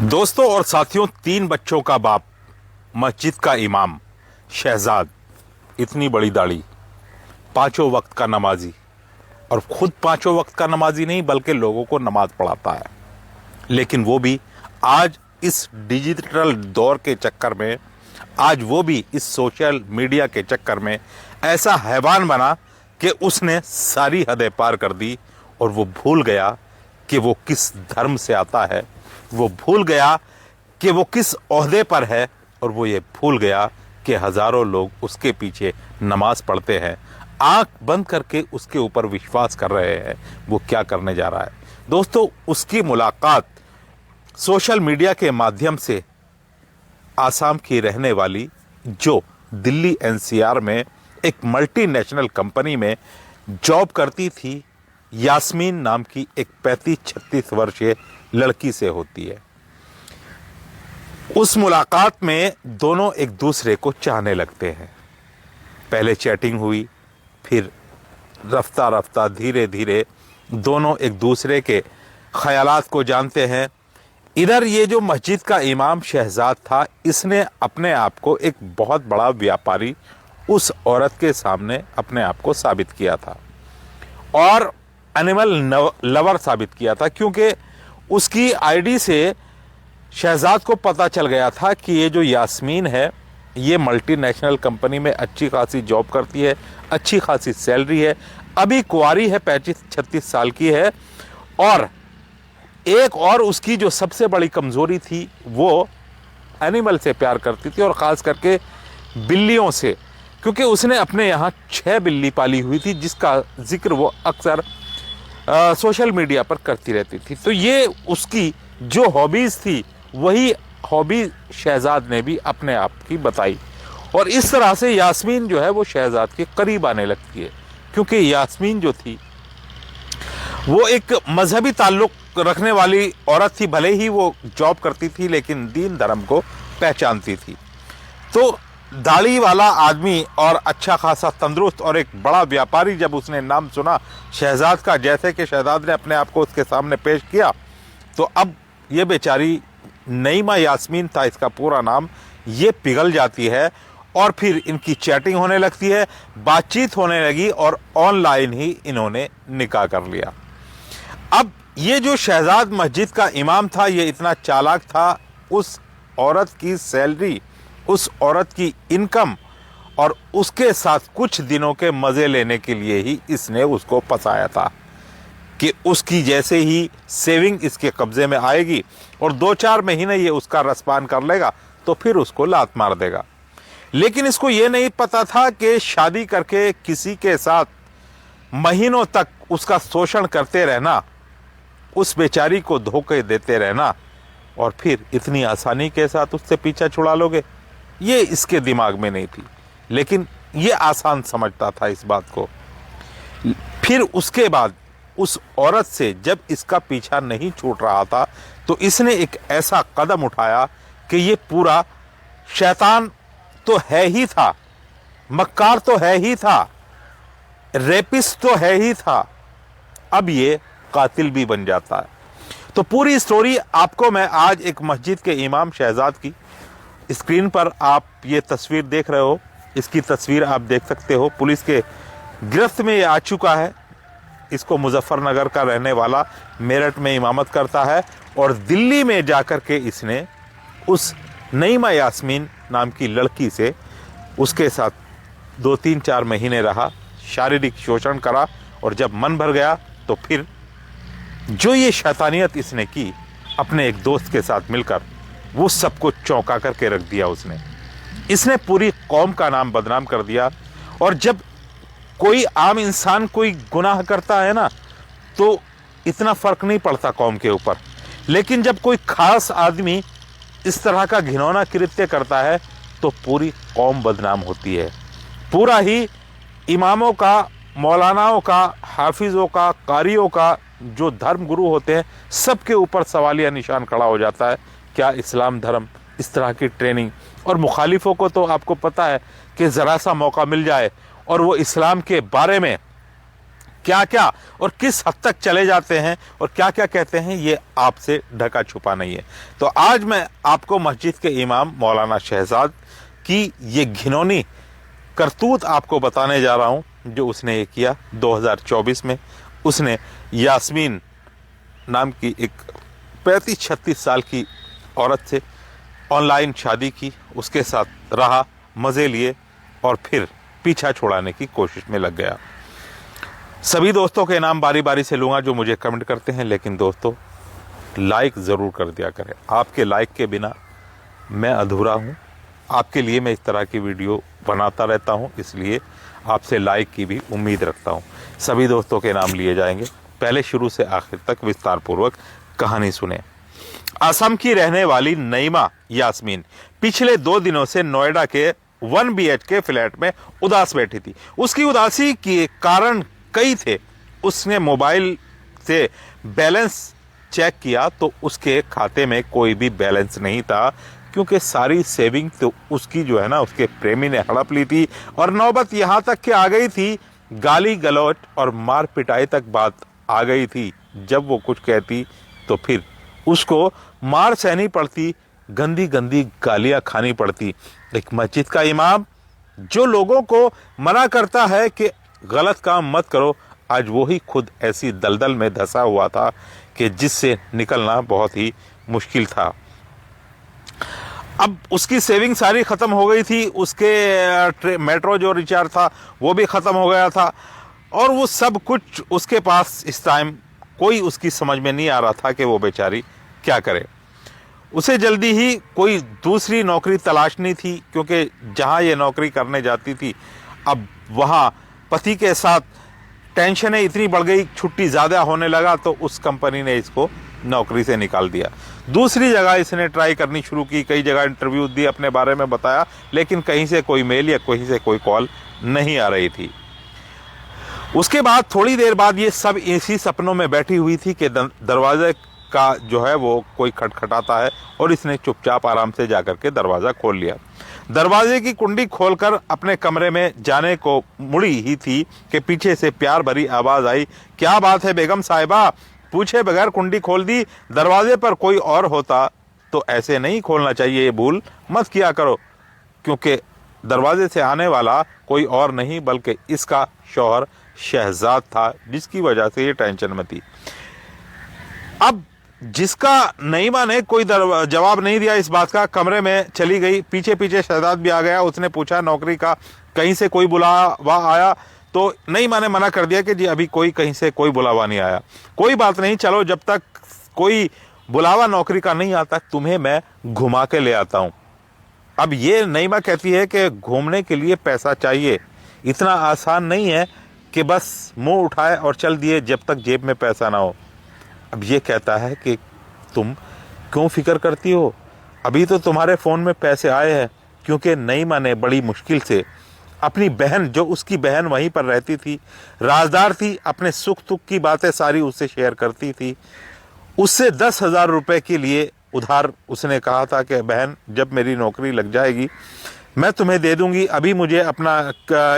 दोस्तों और साथियों, 3 बच्चों का बाप, मस्जिद का इमाम, शहजाद, इतनी बड़ी दाढ़ी, 5 वक्त का नमाजी, और खुद 5 वक्त का नमाजी नहीं बल्कि लोगों को नमाज पढ़ाता है। लेकिन वो भी आज इस डिजिटल दौर के चक्कर में, आज वो भी इस सोशल मीडिया के चक्कर में ऐसा हैवान बना कि उसने सारी हदें पार कर दी और वो भूल गया कि वो किस धर्म से आता है, वो भूल गया कि वो किस ओहदे पर है, और वो ये भूल गया कि हज़ारों लोग उसके पीछे नमाज पढ़ते हैं, आंख बंद करके उसके ऊपर विश्वास कर रहे हैं वो क्या करने जा रहा है। दोस्तों, उसकी मुलाकात सोशल मीडिया के माध्यम से आसाम की रहने वाली, जो दिल्ली एनसीआर में एक मल्टीनेशनल कंपनी में जॉब करती थी, यास्मीन नाम की एक 35-36 वर्षीय लड़की से होती है। उस मुलाकात में दोनों एक दूसरे को चाहने लगते हैं। पहले चैटिंग हुई, फिर रफ्ता रफ्ता धीरे धीरे दोनों एक दूसरे के ख्यालात को जानते हैं। इधर ये जो मस्जिद का इमाम शहजाद था, इसने अपने आप को एक बहुत बड़ा व्यापारी उस औरत के सामने अपने आप को साबित किया था और एनिमल लवर साबित किया था, क्योंकि उसकी आईडी से शहजाद को पता चल गया था कि ये जो यास्मीन है, ये मल्टीनेशनल कंपनी में अच्छी खासी जॉब करती है, अच्छी खासी सैलरी है, अभी कुंवारी है, 35-36 साल की है, और एक और उसकी जो सबसे बड़ी कमज़ोरी थी, वो एनिमल से प्यार करती थी और ख़ास करके बिल्लियों से, क्योंकि उसने अपने यहाँ 6 बिल्ली पाली हुई थी, जिसका जिक्र वो अक्सर सोशल मीडिया पर करती रहती थी। तो ये उसकी जो हॉबीज़ थी, वही हॉबी शहजाद ने भी अपने आप की बताई, और इस तरह से यास्मीन जो है वो शहजाद के करीब आने लगती है, क्योंकि यास्मीन जो थी वो एक मजहबी ताल्लुक रखने वाली औरत थी। भले ही वो जॉब करती थी, लेकिन दीन धर्म को पहचानती थी। तो दाढ़ी वाला आदमी और अच्छा खासा तंदुरुस्त और एक बड़ा व्यापारी, जब उसने नाम सुना शहजाद का, जैसे कि शहजाद ने अपने आप को उसके सामने पेश किया, तो अब ये बेचारी नईमा यास्मीन था इसका पूरा नाम, ये पिघल जाती है और फिर इनकी चैटिंग होने लगती है, बातचीत होने लगी और ऑनलाइन ही इन्होंने निकाह कर लिया। अब ये जो शहजाद मस्जिद का इमाम था, ये इतना चालाक था, उस औरत की सैलरी, उस औरत की इनकम और उसके साथ कुछ दिनों के मज़े लेने के लिए ही इसने उसको फंसाया था कि उसकी जैसे ही सेविंग इसके कब्जे में आएगी और 2-4 महीने ये उसका रसपान कर लेगा, तो फिर उसको लात मार देगा। लेकिन इसको ये नहीं पता था कि शादी करके किसी के साथ महीनों तक उसका शोषण करते रहना, उस बेचारी को धोखे देते रहना, और फिर इतनी आसानी के साथ उससे पीछा छुड़ा लोगे, ये इसके दिमाग में नहीं थी। लेकिन ये आसान समझता था इस बात को। फिर उसके बाद उस औरत से जब इसका पीछा नहीं छूट रहा था, तो इसने एक ऐसा कदम उठाया कि ये पूरा शैतान तो है ही था, मक्कार तो है ही था, रेपिस्ट तो है ही था, अब ये कातिल भी बन जाता है। तो पूरी स्टोरी आपको मैं आज एक मस्जिद के इमाम शहजाद की, स्क्रीन पर आप ये तस्वीर देख रहे हो, इसकी तस्वीर आप देख सकते हो, पुलिस के गिरफ्त में ये आ चुका है। इसको मुजफ्फरनगर का रहने वाला, मेरठ में इमामत करता है, और दिल्ली में जाकर के इसने उस नईमा यास्मीन नाम की लड़की से उसके साथ 2-3-4 महीने रहा, शारीरिक शोषण करा, और जब मन भर गया तो फिर जो ये शैतानियत इसने की अपने एक दोस्त के साथ मिलकर, वो सबको चौंका करके रख दिया। इसने पूरी कौम का नाम बदनाम कर दिया। और जब कोई आम इंसान कोई गुनाह करता है ना, तो इतना फर्क नहीं पड़ता कौम के ऊपर, लेकिन जब कोई खास आदमी इस तरह का घिनौना कृत्य करता है, तो पूरी कौम बदनाम होती है। पूरा ही इमामों का, मौलानाओं का, हाफिज़ों का, कारियों का, जो धर्म गुरु होते हैं, सबके ऊपर सवालिया निशान खड़ा हो जाता है। क्या इस्लाम धर्म इस तरह की ट्रेनिंग, और मुखालिफों को तो आपको पता है कि ज़रा सा मौका मिल जाए और वो इस्लाम के बारे में क्या क्या और किस हद तक चले जाते हैं और क्या क्या कहते हैं, ये आपसे ढका छुपा नहीं है। तो आज मैं आपको मस्जिद के इमाम मौलाना शहजाद की ये घिनौनी करतूत आपको बताने जा रहा हूं जो उसने ये किया 2024 में। उसने यास्मीन नाम की एक 35-36 साल की औरत से ऑनलाइन शादी की, उसके साथ रहा, मज़े लिए और फिर पीछा छुड़ाने की कोशिश में लग गया। सभी दोस्तों के नाम बारी बारी से लूँगा जो मुझे कमेंट करते हैं, लेकिन दोस्तों लाइक ज़रूर कर दिया करें। आपके लाइक के बिना मैं अधूरा हूँ। आपके लिए मैं इस तरह की वीडियो बनाता रहता हूँ, इसलिए आपसे लाइक की भी उम्मीद रखता हूँ। सभी दोस्तों के नाम लिए जाएंगे। पहले शुरू से आखिर तक विस्तार पूर्वक कहानी सुने। असम की रहने वाली नईमा यास्मीन पिछले 2 दिनों से नोएडा के 1 BHK फ्लैट में उदास बैठी थी। उसकी उदासी के कारण कई थे। उसने मोबाइल से बैलेंस चेक किया तो उसके खाते में कोई भी बैलेंस नहीं था, क्योंकि सारी सेविंग तो उसकी जो है ना उसके प्रेमी ने हड़प ली थी। और नौबत यहाँ तक कि आ गई थी, गाली गलौज और मार पिटाई तक बात आ गई थी। जब वो कुछ कहती तो फिर उसको मार सहनी पड़ती, गंदी गंदी गालियां खानी पड़ती। एक मस्जिद का इमाम जो लोगों को मना करता है कि गलत काम मत करो, आज वो ही खुद ऐसी दलदल में धंसा हुआ था कि जिससे निकलना बहुत ही मुश्किल था। अब उसकी सेविंग सारी ख़त्म हो गई थी, उसके मेट्रो जो रिचार्ज था वो भी ख़त्म हो गया था, और वो सब कुछ उसके पास इस टाइम कोई उसकी समझ में नहीं आ रहा था कि वो बेचारी क्या करे। उसे जल्दी ही कोई दूसरी नौकरी तलाशनी थी, क्योंकि जहाँ ये नौकरी करने जाती थी अब वहाँ पति के साथ टेंशनें इतनी बढ़ गई, छुट्टी ज़्यादा होने लगा, तो उस कंपनी ने इसको नौकरी से निकाल दिया। दूसरी जगह इसने ट्राई करनी शुरू की, कई जगह इंटरव्यू दी, अपने बारे में बताया, लेकिन कहीं से कोई मेल या कहीं से कोई कॉल नहीं आ रही थी। उसके बाद थोड़ी देर बाद ये सब इसी सपनों में बैठी हुई थी कि दरवाजे का जो है वो कोई खटखटाता है, और इसने चुपचाप आराम से जाकर के दरवाज़ा खोल लिया। दरवाजे की कुंडी खोलकर अपने कमरे में जाने को मुड़ी ही थी कि पीछे से प्यार भरी आवाज़ आई, क्या बात है बेगम साहिबा? पूछे बगैर कुंडी खोल दी। दरवाजे पर कोई और होता तो ऐसे नहीं खोलना चाहिए, ये भूल मत किया करो, क्योंकि दरवाजे से आने वाला कोई और नहीं बल्कि इसका शौहर शहजाद था, जिसकी वजह से ये टेंशन में थी। अब जिसका नईमा ने कोई जवाब नहीं दिया इस बात का, कमरे में चली गई। पीछे पीछे शहजाद भी आ गया। उसने पूछा नौकरी का कहीं से कोई बुलावा आया, तो नईमा ने मना कर दिया कि जी अभी कोई कहीं से कोई बुलावा नहीं आया। कोई बात नहीं, चलो जब तक कोई बुलावा नौकरी का नहीं आता तुम्हें मैं घुमा के ले आता हूँ। अब ये नईमा कहती है कि घूमने के लिए पैसा चाहिए, इतना आसान नहीं है कि बस मुंह उठाए और चल दिए जब तक जेब में पैसा ना हो। अब ये कहता है कि तुम क्यों फिक्र करती हो, अभी तो तुम्हारे फ़ोन में पैसे आए हैं, क्योंकि नईमा ने बड़ी मुश्किल से अपनी बहन, जो उसकी बहन वहीं पर रहती थी, राजदार थी, अपने सुख दुख की बातें सारी उससे शेयर करती थी, उससे 10,000 रुपये के लिए उधार उसने कहा था कि बहन जब मेरी नौकरी लग जाएगी मैं तुम्हें दे दूंगी, अभी मुझे अपना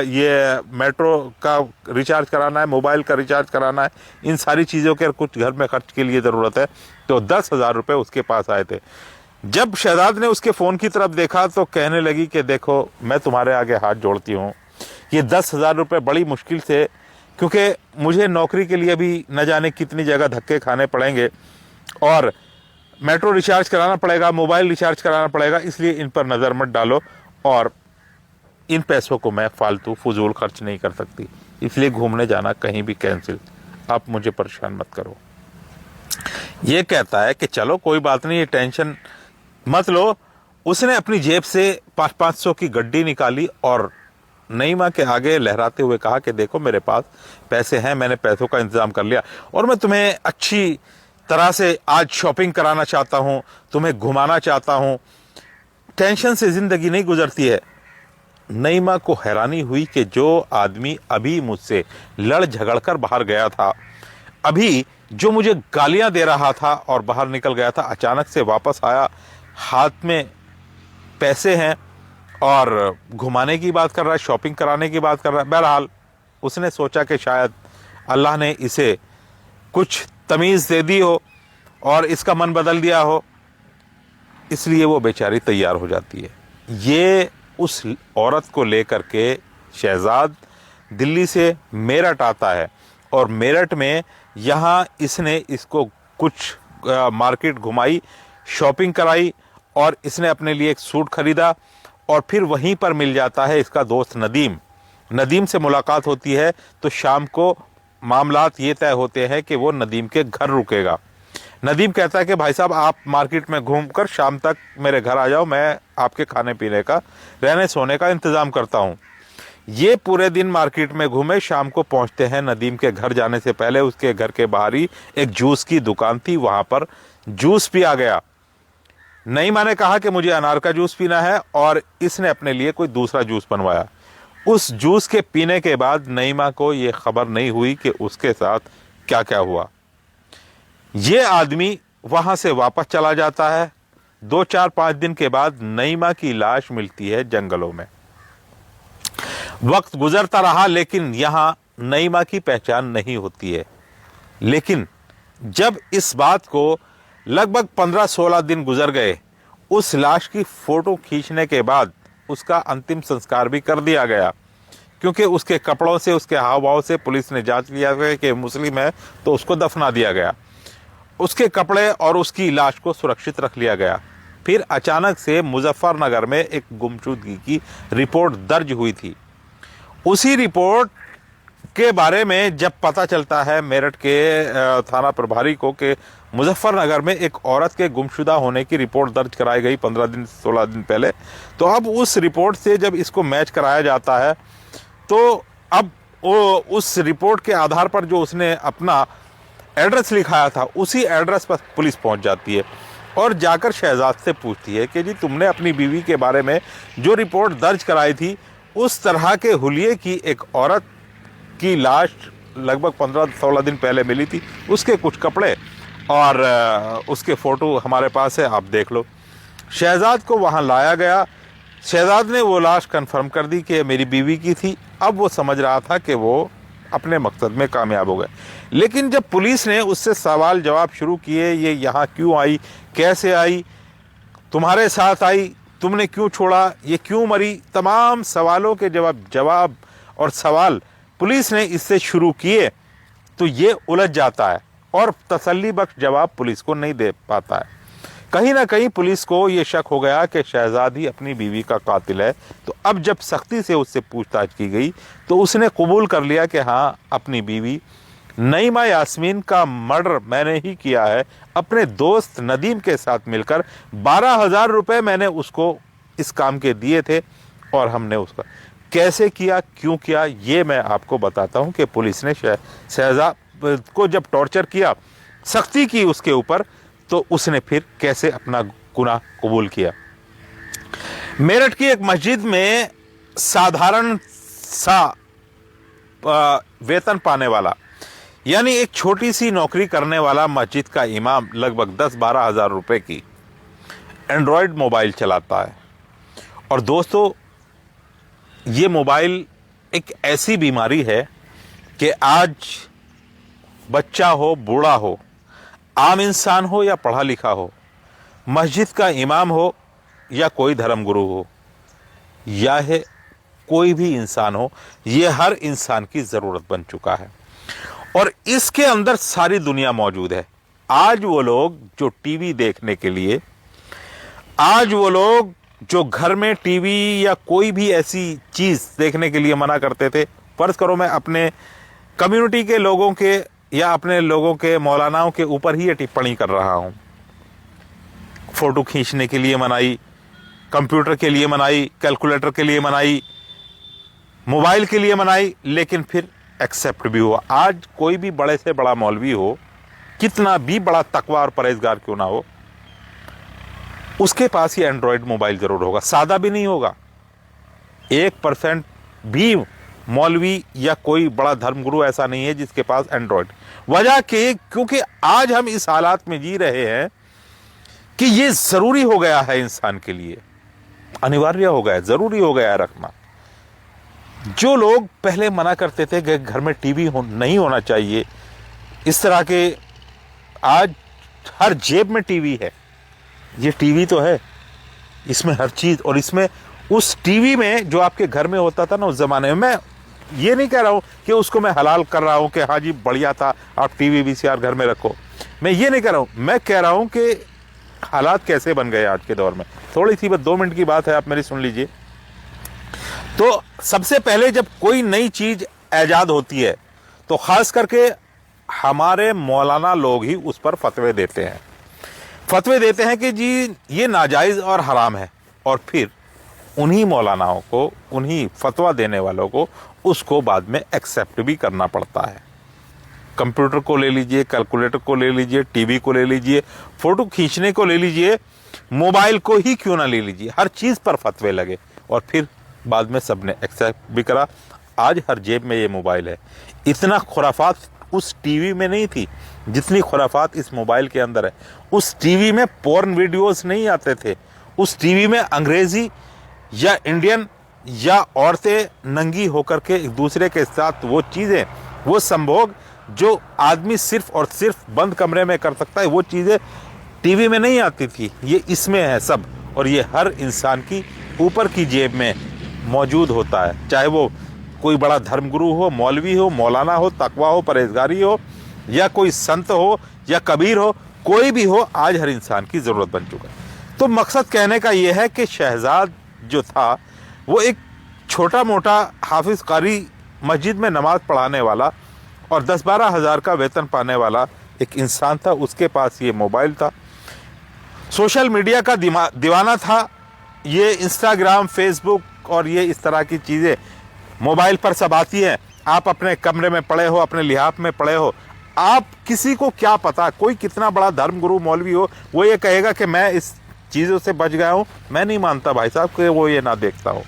ये मेट्रो का रिचार्ज कराना है, मोबाइल का रिचार्ज कराना है, इन सारी चीज़ों के कुछ घर में खर्च के लिए ज़रूरत है। तो 10,000 रुपये उसके पास आए थे। जब शहजाद ने उसके फ़ोन की तरफ देखा तो कहने लगी कि देखो मैं तुम्हारे आगे हाथ जोड़ती हूँ, ये 10,000 रुपये बड़ी मुश्किल से, क्योंकि मुझे नौकरी के लिए भी न जाने कितनी जगह धक्के खाने पड़ेंगे और मेट्रो रिचार्ज कराना पड़ेगा, मोबाइल रिचार्ज कराना पड़ेगा, इसलिए इन पर नज़र मत डालो और इन पैसों को मैं फालतू फजूल खर्च नहीं कर सकती, इसलिए घूमने जाना कहीं भी कैंसिल, आप मुझे परेशान मत करो। ये कहता है कि चलो कोई बात नहीं, ये टेंशन मत लो। उसने अपनी जेब से 500 की गड्डी निकाली और नईमा के आगे लहराते हुए कहा कि देखो मेरे पास पैसे हैं, मैंने पैसों का इंतज़ाम कर लिया और मैं तुम्हें अच्छी तरह से आज शॉपिंग कराना चाहता हूँ, तुम्हें घुमाना चाहता हूँ, टेंशन से ज़िंदगी नहीं गुजरती है। नईमा को हैरानी हुई कि जो आदमी अभी मुझसे लड़ झगड़ कर बाहर गया था, अभी जो मुझे गालियां दे रहा था और बाहर निकल गया था, अचानक से वापस आया, हाथ में पैसे हैं और घुमाने की बात कर रहा है, शॉपिंग कराने की बात कर रहा है। बहरहाल उसने सोचा कि शायद अल्लाह ने इसे कुछ तमीज़ दे दी हो और इसका मन बदल दिया हो, इसलिए वो बेचारी तैयार हो जाती है। ये उस औरत को लेकर के शहजाद दिल्ली से मेरठ आता है और मेरठ में यहाँ इसने इसको कुछ मार्केट घुमाई, शॉपिंग कराई और इसने अपने लिए एक सूट खरीदा और फिर वहीं पर मिल जाता है इसका दोस्त नदीम। नदीम से मुलाकात होती है तो शाम को मामलात ये तय होते हैं कि वो नदीम के घर रुकेगा। नदीम कहता है कि भाई साहब आप मार्केट में घूमकर शाम तक मेरे घर आ जाओ, मैं आपके खाने पीने का, रहने सोने का इंतज़ाम करता हूँ। ये पूरे दिन मार्केट में घूमे, शाम को पहुँचते हैं। नदीम के घर जाने से पहले उसके घर के बाहर ही एक जूस की दुकान थी, वहाँ पर जूस पिया गया। नईमा ने कहा कि मुझे अनार का जूस पीना है और इसने अपने लिए कोई दूसरा जूस बनवाया। उस जूस के पीने के बाद नईमा को ये खबर नहीं हुई कि उसके साथ क्या क्या हुआ। ये आदमी वहाँ से वापस चला जाता है। 2-4-5 दिन के बाद नईमा की लाश मिलती है जंगलों में। वक्त गुजरता रहा लेकिन यहाँ नईमा की पहचान नहीं होती है। लेकिन जब इस बात को लगभग 15-16 दिन गुजर गए, उस लाश की फोटो खींचने के बाद उसका अंतिम संस्कार भी कर दिया गया, क्योंकि उसके कपड़ों से, उसके हाव भाव से पुलिस ने जांच लिया कि मुस्लिम है, तो उसको दफना दिया गया। उसके कपड़े और उसकी लाश को सुरक्षित रख लिया गया। फिर अचानक से मुजफ्फरनगर में एक गुमशुदगी की रिपोर्ट दर्ज हुई थी। उसी रिपोर्ट के बारे में जब पता चलता है मेरठ के थाना प्रभारी को कि मुजफ्फरनगर में एक औरत के गुमशुदा होने की रिपोर्ट दर्ज कराई गई 15-16 दिन पहले, तो अब उस रिपोर्ट से जब इसको मैच कराया जाता है तो अब वो उस रिपोर्ट के आधार पर जो उसने अपना एड्रेस लिखाया था, उसी एड्रेस पर पुलिस पहुंच जाती है और जाकर शहजाद से पूछती है कि जी तुमने अपनी बीवी के बारे में जो रिपोर्ट दर्ज कराई थी, उस तरह के हुलिये की एक औरत की लाश लगभग 15-16 दिन पहले मिली थी, उसके कुछ कपड़े और उसके फ़ोटो हमारे पास है, आप देख लो। शहजाद को वहाँ लाया गया। शहजाद ने वो लाश कंफर्म कर दी कि मेरी बीवी की थी। अब वो समझ रहा था कि वो अपने मकसद में कामयाब हो गए। लेकिन जब पुलिस ने उससे सवाल जवाब शुरू किए, ये यहाँ क्यों आई, कैसे आई, तुम्हारे साथ आई, तुमने क्यों छोड़ा, ये क्यों मरी, तमाम सवालों के जवाब और सवाल पुलिस ने इससे शुरू किए, तो ये उलझ जाता है और तसल्ली बख्श जवाब पुलिस को नहीं दे पाता है। कहीं ना कहीं पुलिस को ये शक हो गया कि शहजाद ही अपनी बीवी का कातिल है। तो अब जब सख्ती से उससे पूछताछ की गई तो उसने कबूल कर लिया कि हाँ, अपनी बीवी नईमा यास्मीन का मर्डर मैंने ही किया है। अपने दोस्त नदीम के साथ मिलकर 12,000 रुपये मैंने उसको इस काम के दिए थे और हमने उसका कैसे किया, क्यों किया, ये मैं आपको बताता हूँ कि पुलिस ने शहजाद को जब टॉर्चर किया, सख्ती की उसके ऊपर, तो उसने फिर कैसे अपना गुनाह कबूल किया। मेरठ की एक मस्जिद में साधारण सा वेतन पाने वाला, यानी एक छोटी सी नौकरी करने वाला मस्जिद का इमाम लगभग 10-12 हज़ार रुपए की एंड्रॉयड मोबाइल चलाता है। और दोस्तों, ये मोबाइल एक ऐसी बीमारी है कि आज बच्चा हो, बूढ़ा हो, आम इंसान हो या पढ़ा लिखा हो, मस्जिद का इमाम हो या कोई धर्मगुरु हो, या है कोई भी इंसान हो, ये हर इंसान की ज़रूरत बन चुका है और इसके अंदर सारी दुनिया मौजूद है। आज वो लोग जो टीवी देखने के लिए, आज वो लोग जो घर में टीवी या कोई भी ऐसी चीज़ देखने के लिए मना करते थे, फ़र्ज़ करो मैं अपने कम्युनिटी के लोगों के या अपने लोगों के मौलानाओं के ऊपर ही ये टिप्पणी कर रहा हूँ। फ़ोटो खींचने के लिए मनाई, कंप्यूटर के लिए मनाई, कैलकुलेटर के लिए मनाई, मोबाइल के लिए मनाई, लेकिन फिर एक्सेप्ट भी हुआ। आज कोई भी बड़े से बड़ा मौलवी हो, कितना भी बड़ा तकवा और परहेजगार क्यों ना हो, उसके पास ही एंड्रॉयड मोबाइल ज़रूर होगा। सादा भी नहीं होगा। 1% भी मौलवी या कोई बड़ा धर्मगुरु ऐसा नहीं है जिसके पास एंड्रॉयड। वजह क्योंकि आज हम इस हालात में जी रहे हैं कि ये ज़रूरी हो गया है, इंसान के लिए अनिवार्य हो गया है, ज़रूरी हो गया है रखना। जो लोग पहले मना करते थे कि घर में टीवी नहीं होना चाहिए, इस तरह के आज हर जेब में टीवी है। ये टीवी तो है, इसमें हर चीज़, और इसमें उस टीवी में जो आपके घर में होता था ना उस ज़माने में, मैं ये नहीं कह रहा हूँ कि उसको मैं हलाल कर रहा हूँ कि हाँ जी बढ़िया था, आप टीवी वीसीआर घर में रखो, मैं ये नहीं कह रहा हूँ। मैं कह रहा हूँ कि हालात कैसे बन गए आज के दौर में। थोड़ी सी बस 2 मिनट की बात है, आप मेरी सुन लीजिए। तो सबसे पहले जब कोई नई चीज़ ईजाद होती है तो ख़ास करके हमारे मौलाना लोग ही उस पर फतवे देते हैं। फतवे देते हैं कि जी ये नाजायज़ और हराम है, और फिर उन्हीं मौलानाओं को, उन्हीं फतवा देने वालों को उसको बाद में एक्सेप्ट भी करना पड़ता है। कंप्यूटर को ले लीजिए, कैलकुलेटर को ले लीजिए, टीवी को ले लीजिए, फ़ोटो खींचने को ले लीजिए, मोबाइल को ही क्यों ना ले लीजिए, हर चीज़ पर फतवे लगे और फिर बाद में सब ने एक्सेप्ट भी करा। आज हर जेब में ये मोबाइल है। इतना खुराफात उस टीवी में नहीं थी जितनी खुराफात इस मोबाइल के अंदर है। उस टीवी में पोर्न वीडियोस नहीं आते थे, उस टीवी में अंग्रेज़ी या इंडियन या औरतें नंगी होकर के एक दूसरे के साथ वो चीज़ें, वो संभोग जो आदमी सिर्फ और सिर्फ बंद कमरे में कर सकता है, वो चीज़ें टीवी में नहीं आती थी। ये इसमें है सब, और ये हर इंसान की ऊपर की जेब में मौजूद होता है, चाहे वो कोई बड़ा धर्मगुरु हो, मौलवी हो, मौलाना हो, तकवा हो, परहेजगारी हो, या कोई संत हो या कबीर हो, कोई भी हो, आज हर इंसान की ज़रूरत बन चुका है। तो मकसद कहने का ये है कि शहजाद जो था वो एक छोटा मोटा हाफिज़ कारी मस्जिद में नमाज पढ़ाने वाला और 10-12 हज़ार का वेतन पाने वाला एक इंसान था। उसके पास ये मोबाइल था, सोशल मीडिया का दीवाना था। ये इंस्टाग्राम, फेसबुक और ये इस तरह की चीज़ें मोबाइल पर सब आती हैं। आप अपने कमरे में पड़े हो, अपने लिहाफ में पड़े हो, आप किसी को क्या पता, कोई कितना बड़ा धर्मगुरु मौलवी हो, वो ये कहेगा कि मैं इस चीज़ों से बच गया हूँ। मैं नहीं मानता भाई साहब कि वो ये ना देखता हो।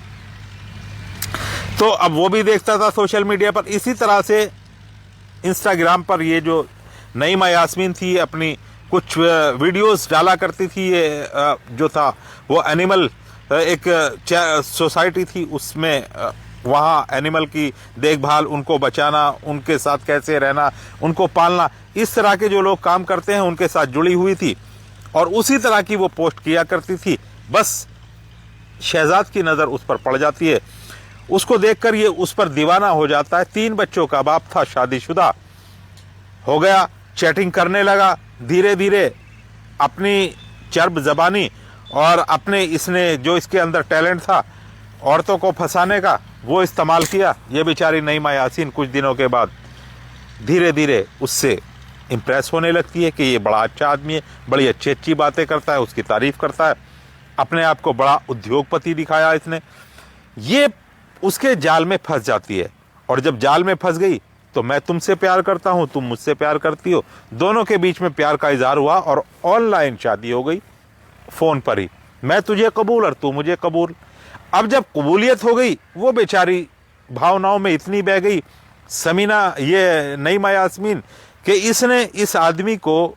तो अब वो भी देखता था सोशल मीडिया पर। इसी तरह से इंस्टाग्राम पर ये जो नईमा यास्मीन थी, अपनी कुछ वीडियोस डाला करती थी। ये जो था वो एनिमल, एक सोसाइटी थी, उसमें वहाँ एनिमल की देखभाल, उनको बचाना, उनके साथ कैसे रहना, उनको पालना, इस तरह के जो लोग काम करते हैं उनके साथ जुड़ी हुई थी और उसी तरह की वो पोस्ट किया करती थी। बस शहजाद की नज़र उस पर पड़ जाती है, उसको देखकर ये उस पर दीवाना हो जाता है। 3 बच्चों का बाप था, शादीशुदा हो गया, चैटिंग करने लगा। धीरे धीरे अपनी चर्ब ज़बानी और अपने इसने जो इसके अंदर टैलेंट था औरतों को फंसाने का, वो इस्तेमाल किया। ये बेचारी नईमा यासीन कुछ दिनों के बाद धीरे धीरे उससे इम्प्रेस होने लगती है कि ये बड़ा अच्छा आदमी है, बड़ी अच्छी अच्छी बातें करता है, उसकी तारीफ़ करता है, अपने आप को बड़ा उद्योगपति दिखाया इसने। ये उसके जाल में फंस जाती है, और जब जाल में फंस गई तो मैं तुमसे प्यार करता हूँ, तुम मुझसे प्यार करती हो, दोनों के बीच में प्यार का इजहार हुआ और ऑनलाइन शादी हो गई, फ़ोन पर ही। मैं तुझे कबूल और तू मुझे कबूल। अब जब कबूलियत हो गई, वो बेचारी भावनाओं में इतनी बह गई समीना, ये नईमा यास्मीन, कि इसने इस आदमी को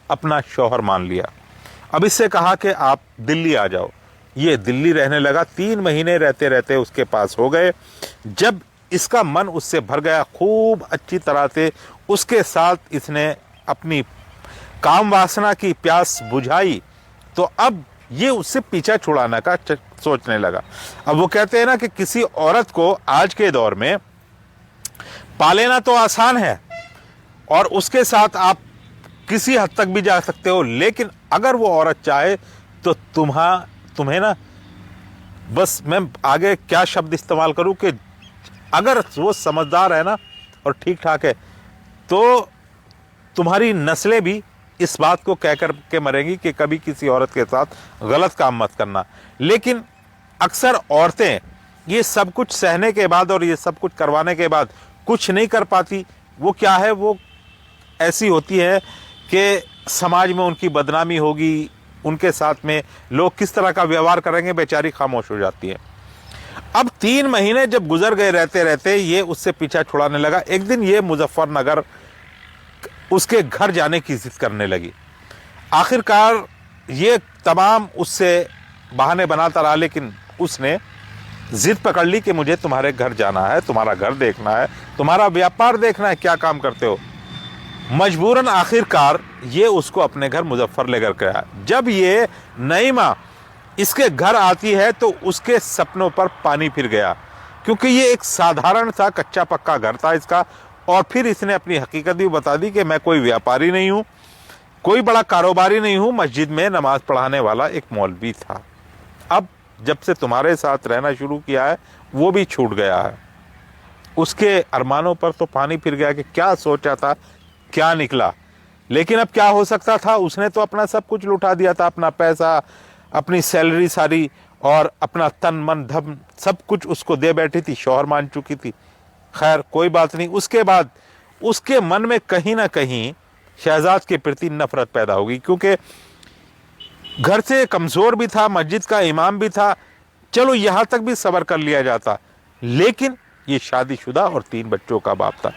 अपना शौहर मान लिया। अब इससे कहा कि आप दिल्ली आ जाओ। ये दिल्ली रहने लगा। 3 महीने रहते रहते उसके पास हो गए। जब इसका मन उससे भर गया, खूब अच्छी तरह से उसके साथ इसने अपनी काम वासना की प्यास बुझाई, तो अब ये उससे पीछा छुड़ाने का सोचने लगा। अब वो कहते हैं ना कि किसी औरत को आज के दौर में पा लेना तो आसान है और उसके साथ आप किसी हद तक भी जा सकते हो, लेकिन अगर वो औरत चाहे तो तुम्हें ना, बस मैं आगे क्या शब्द इस्तेमाल करूं, कि अगर वो समझदार है ना और ठीक ठाक है तो तुम्हारी नस्लें भी इस बात को कह कर के मरेंगी कि कभी किसी औरत के साथ गलत काम मत करना। लेकिन अक्सर औरतें ये सब कुछ सहने के बाद और ये सब कुछ करवाने के बाद कुछ नहीं कर पाती। वो क्या है, वो ऐसी होती है कि समाज में उनकी बदनामी होगी, उनके साथ में लोग किस तरह का व्यवहार करेंगे, बेचारी खामोश हो जाती है। अब 3 महीने जब गुजर गए रहते रहते, ये उससे पीछा छुड़ाने लगा। एक दिन ये मुजफ्फरनगर उसके घर जाने की जिद करने लगी। आखिरकार ये तमाम उससे बहाने बनाता रहा, लेकिन उसने जिद पकड़ ली कि मुझे तुम्हारे घर जाना है, तुम्हारा घर देखना है, तुम्हारा व्यापार देखना है, क्या काम करते हो। मजबूरन आखिरकार ये उसको अपने घर मुजफ्फर लेकर गया। जब ये नईमा इसके घर आती है तो उसके सपनों पर पानी फिर गया, क्योंकि ये एक साधारण सा कच्चा पक्का घर था इसका। और फिर इसने अपनी हकीकत भी बता दी कि मैं कोई व्यापारी नहीं हूँ, कोई बड़ा कारोबारी नहीं हूँ, मस्जिद में नमाज पढ़ाने वाला एक मौलवी था। अब जब से तुम्हारे साथ रहना शुरू किया है वो भी छूट गया है। उसके अरमानों पर तो पानी फिर गया कि क्या सोचा था, क्या निकला। लेकिन अब क्या हो सकता था, उसने तो अपना सब कुछ लुटा दिया था, अपना पैसा, अपनी सैलरी सारी, और अपना तन मन धन सब कुछ उसको दे बैठी थी, शौहर मान चुकी थी। खैर कोई बात नहीं। उसके बाद उसके मन में कहीं ना कहीं शहजाद के प्रति नफरत पैदा होगी, क्योंकि घर से कमजोर भी था, मस्जिद का इमाम भी था, चलो यहां तक भी सब्र कर लिया जाता। लेकिन ये शादीशुदा और 3 बच्चों का बाप था।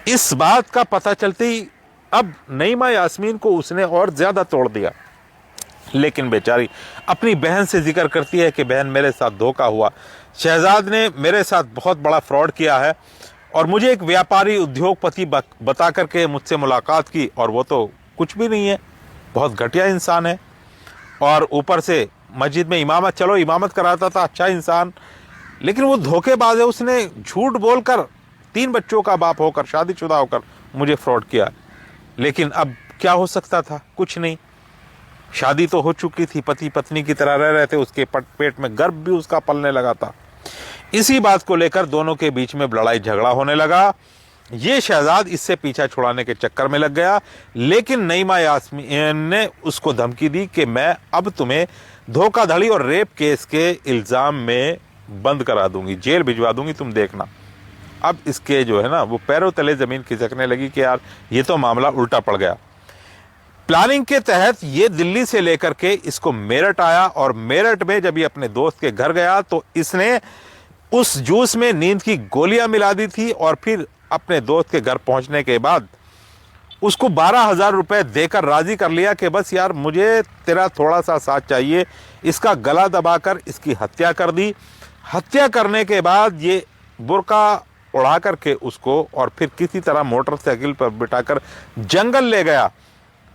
इस बात का पता चलते ही अब नईमा यास्मीन को उसने और ज्यादा तोड़ दिया। लेकिन बेचारी अपनी बहन से जिक्र करती है कि बहन मेरे साथ धोखा हुआ, शहजाद ने मेरे साथ बहुत बड़ा फ्रॉड किया है, और मुझे एक व्यापारी उद्योगपति बता करके मुझसे मुलाकात की, और वो तो कुछ भी नहीं है, बहुत घटिया इंसान है। और ऊपर से मस्जिद में इमामत, चलो इमामत कराता था, अच्छा इंसान, लेकिन वो धोखेबाज है। उसने झूठ बोलकर 3 बच्चों का बाप होकर, शादीशुदा होकर मुझे फ्रॉड किया। लेकिन अब क्या हो सकता था, कुछ नहीं। शादी तो हो चुकी थी, पति पत्नी की तरह रह रहे थे, उसके पेट में गर्भ भी उसका पलने लगा था। इसी बात को लेकर दोनों के बीच में लड़ाई झगड़ा होने लगा। ये शहजाद इससे पीछा छुड़ाने के चक्कर में लग गया, लेकिन नईमा यास्मीन ने उसको धमकी दी कि मैं अब तुम्हें धोखाधड़ी और रेप केस के इल्जाम में बंद करा दूंगी, जेल भिजवा दूंगी, तुम देखना। अब इसके जो है ना वो पैरों तले जमीन खिसकने लगी कि यार ये तो मामला उल्टा पड़ गया। प्लानिंग के तहत ये दिल्ली से लेकर के इसको मेरठ आया, और मेरठ में जब ये अपने दोस्त के घर गया तो इसने उस जूस में नींद की गोलियां मिला दी थी। और फिर अपने दोस्त के घर पहुंचने के बाद उसको 12,000 रुपए देकर राजी कर लिया कि बस यार मुझे तेरा थोड़ा सा साथ चाहिए। इसका गला दबाकर इसकी हत्या कर दी। हत्या करने के बाद ये बुर्का उड़ा करके उसको और फिर किसी तरह मोटरसाइकिल पर बिठाकर जंगल ले गया,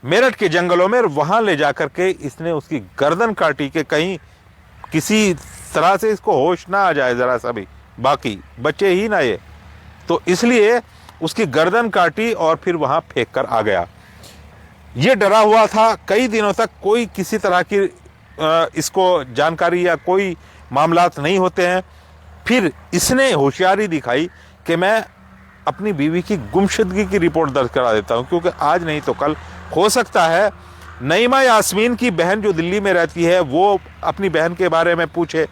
मेरठ के जंगलों में। वहां ले जाकर के इसने उसकी गर्दन काटी कि कहीं किसी तरह से इसको होश ना आ जाए जरा सा भी, बाकी बचे ही ना ये, तो इसलिए उसकी गर्दन काटी और फिर वहां फेंक कर आ गया। ये डरा हुआ था कई दिनों तक, कोई किसी तरह की इसको जानकारी या कोई मामलात नहीं होते हैं। फिर इसने होशियारी दिखाई कि मैं अपनी बीवी की गुमशुदगी की रिपोर्ट दर्ज करा देता हूं, क्योंकि आज नहीं तो कल हो सकता है नईमा यास्मीन की बहन जो दिल्ली में रहती है वो अपनी बहन के बारे में पूछे,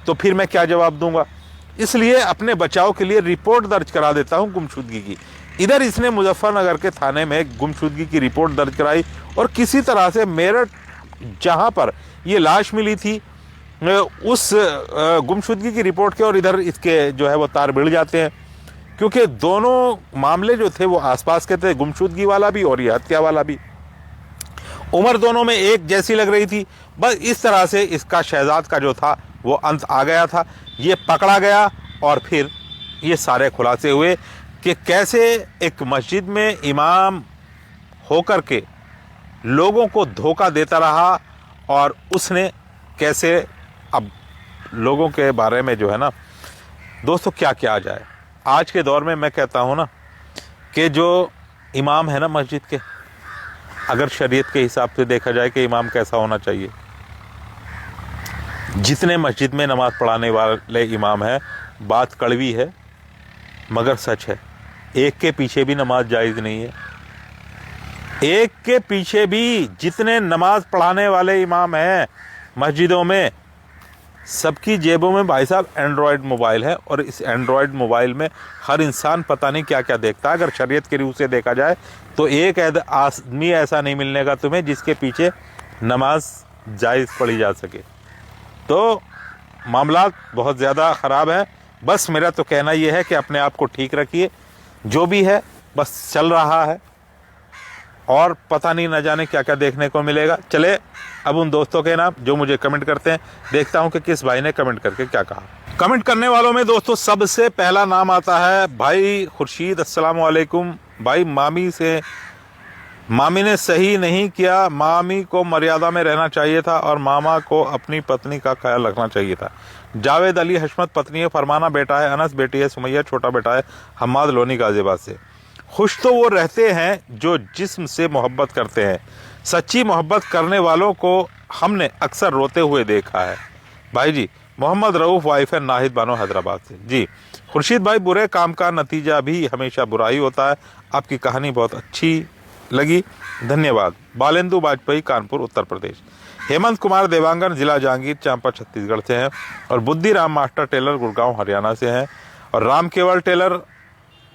तो फिर मैं क्या जवाब दूंगा। इसलिए अपने बचाव के लिए रिपोर्ट दर्ज करा देता हूं गुमशुदगी की। इधर इसने मुजफ्फरनगर के थाने में गुमशुदगी की रिपोर्ट दर्ज कराई, और किसी तरह से मेरठ जहां पर ये लाश मिली थी उस गुमशुदगी की रिपोर्ट के और इधर इसके जो है वो तार भिड़ जाते हैं, क्योंकि दोनों मामले जो थे वो आसपास के थे, गुमशुदगी वाला भी और ये हत्या वाला भी। उम्र दोनों में एक जैसी लग रही थी। बस इस तरह से इसका शहजाद का जो था वो अंत आ गया था। ये पकड़ा गया और फिर ये सारे खुलासे हुए कि कैसे एक मस्जिद में इमाम होकर के लोगों को धोखा देता रहा, और उसने कैसे अब लोगों के बारे में जो है ना दोस्तों क्या किया जाए। आज के दौर में मैं कहता हूँ ना कि जो इमाम है ना मस्जिद के, अगर शरीयत के हिसाब से देखा जाए कि इमाम कैसा होना चाहिए, जितने मस्जिद में नमाज पढ़ाने वाले इमाम हैं, बात कड़वी है मगर सच है, एक के पीछे भी नमाज जायज़ नहीं है। एक के पीछे भी जितने नमाज पढ़ाने वाले इमाम हैं मस्जिदों में, सबकी जेबों में भाई साहब एंड्रॉयड मोबाइल है, और इस एंड्रॉयड मोबाइल में हर इंसान पता नहीं क्या क्या देखता है। अगर शरीयत के रूह से देखा जाए तो एक आदमी ऐसा नहीं मिलने का तुम्हें जिसके पीछे नमाज जायज़ पढ़ी जा सके। तो मामला बहुत ज़्यादा ख़राब है। बस मेरा तो कहना यह है कि अपने आप को ठीक रखिए, जो भी है बस चल रहा है, और पता नहीं न जाने क्या क्या देखने को मिलेगा। चले अब उन दोस्तों के नाम जो मुझे कमेंट करते हैं, देखता हूं कि किस भाई ने कमेंट करके क्या कहा। कमेंट करने वालों में दोस्तों सबसे पहला नाम आता है भाई खुर्शीद। अस्सलाम वालेकुम भाई, मामी ने सही नहीं किया, मामी को मर्यादा में रहना चाहिए था और मामा को अपनी पत्नी का ख्याल रखना चाहिए था। जावेद अली हशमत पत्नी है, फरमाना बेटा है, अनस बेटी है, सुमैया छोटा बेटा है, हम्माद लोनी गाजियाबाद से। खुश तो वो रहते हैं जो जिस्म से मोहब्बत करते हैं, सच्ची मोहब्बत करने वालों को हमने अक्सर रोते हुए देखा है। भाई जी मोहम्मद रऊफ वाइफ है, नाहिद बानो हैदराबाद से। जी खुर्शीद भाई, बुरे काम का नतीजा भी हमेशा बुरा ही होता है। आपकी कहानी बहुत अच्छी लगी, धन्यवाद। बालेंदु वाजपेयी, कानपुर उत्तर प्रदेश। हेमंत कुमार देवांगन, जिला जहांगीर चांपा छत्तीसगढ़ से हैं और बुद्धि राम मास्टर टेलर गुड़गांव हरियाणा से हैं और Ram Kewal tailor,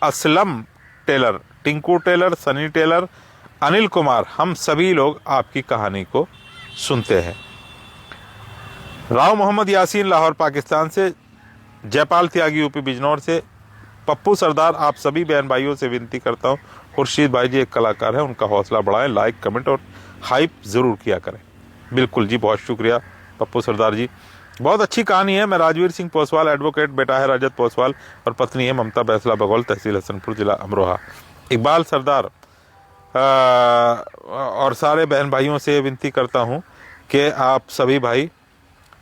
Aslam tailor, Tinku tailor, Sunny tailor, Anil Kumar, हम सभी लोग आपकी कहानी को सुनते हैं। राव मोहम्मद यासीन, लाहौर पाकिस्तान से। जयपाल त्यागी, यूपी बिजनौर से। पप्पू सरदार, आप सभी बहन भाइयों से विनती करता हूँ, खुर्शीद भाई जी एक कलाकार है, उनका हौसला बढ़ाएं, लाइक कमेंट और हाइप ज़रूर किया करें। बिल्कुल जी, बहुत शुक्रिया पप्पू सरदार जी, बहुत अच्छी कहानी है। मैं राजवीर सिंह पोसवाल, एडवोकेट, बेटा है रजत पोसवाल और पत्नी है ममता बैसला बघौल, तहसील हसनपुर, जिला अमरोहा। इकबाल सरदार और सारे बहन भाइयों से विनती करता हूँ कि आप सभी भाई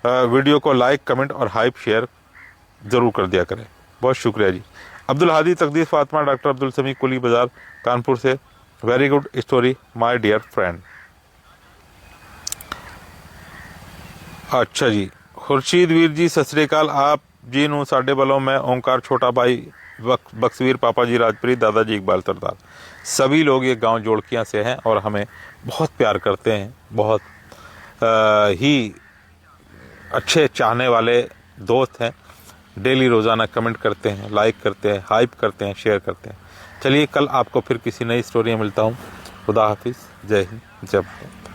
वीडियो को लाइक कमेंट और हाइप शेयर ज़रूर कर दिया करें। बहुत शुक्रिया जी। अब्दुल हादी, तकदीर फातिमा, डॉक्टर अब्दुल समी, कुली बाजार, कानपुर से। Very good story my dear friend. अच्छा जी, खुर्शीद वीर जी सत श्री अकाल। आप जी नू साढ़े वालों में ओंकार, छोटा भाई बक्सवीर, पापा जी राजप्रीत, दादाजी इकबाल सरदार, सभी लोग ये गांव जोड़कियां से हैं और हमें बहुत प्यार करते हैं, बहुत ही अच्छे चाहने वाले दोस्त हैं। डेली रोज़ाना कमेंट करते हैं, लाइक करते हैं, हाइप करते हैं, शेयर करते हैं। चलिए कल आपको फिर किसी नई स्टोरी में मिलता हूँ। खुदा हाफिज़, जय हिंद, जय भारत।